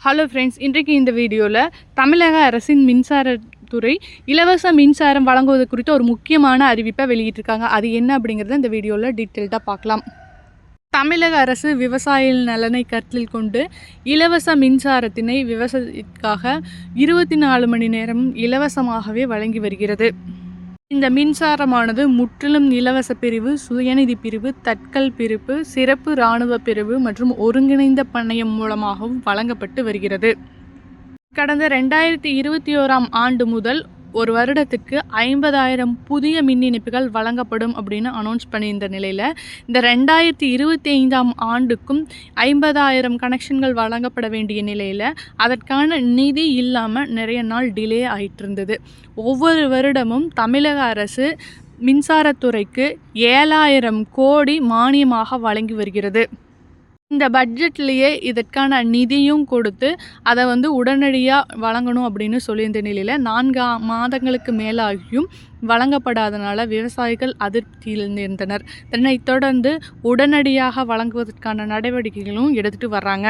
Hello friends, இன்றைக்கு இந்த வீடியோவில் தமிழக அரசின் மின்சாரத்துறை இலவச மின்சாரம் வழங்குவது குறித்த ஒரு முக்கியமான அறிவிப்பை வெளியிட்டிருக்காங்க. அது என்ன அப்படிங்கிறத இந்த வீடியோவில் டீட்டெயில்டாக பார்க்கலாம். தமிழக அரசு விவசாய நலனை கருத்தில் கொண்டு இலவச மின்சாரத்தினை விவசாயத்திற்காக 24 மணி நேரம் இலவசமாகவே வழங்கி வருகிறது. இந்த மின்சாரமானது முற்றிலும் இலவச பிரிவு, சுயநிதி பிரிவு, தட்கல் பிரிவு, சிறப்பு இராணுவ பிரிவு மற்றும் ஒருங்கிணைந்த பணயம் மூலமாகவும் வழங்கப்பட்டு வருகிறது. கடந்த 2021ஆம் ஆண்டு முதல் ஒரு வருடத்திற்கு 50,000 புதிய மின் இணைப்புகள் வழங்கப்படும் அப்படின்னு அனௌன்ஸ் பண்ணியிருந்த நிலையில் இந்த 2025ஆம் ஆண்டுக்கும் 50,000 கனெக்ஷன்கள் வழங்கப்பட வேண்டிய நிலையில் அதற்கான நிதி இல்லாமல் நிறைய நாள் டிலே ஆகிட்டு இருந்தது. ஒவ்வொரு வருடமும் தமிழக அரசு மின்சாரத்துறைக்கு 7,000 கோடி மானியமாக வழங்கி வருகிறது. இந்த பட்ஜெட்லேயே இதற்கான நிதியும் கொடுத்து அதை உடனடியாக வழங்கணும் அப்படின்னு சொல்லியிருந்த நிலையில் 4 மாதங்களுக்கு மேலாகியும் வழங்கப்படாதனால விவசாயிகள் அதிருப்தியில் இருந்தனர். இதனைத் தொடர்ந்து உடனடியாக வழங்குவதற்கான நடவடிக்கைகளும் எடுத்துகிட்டு வர்றாங்க.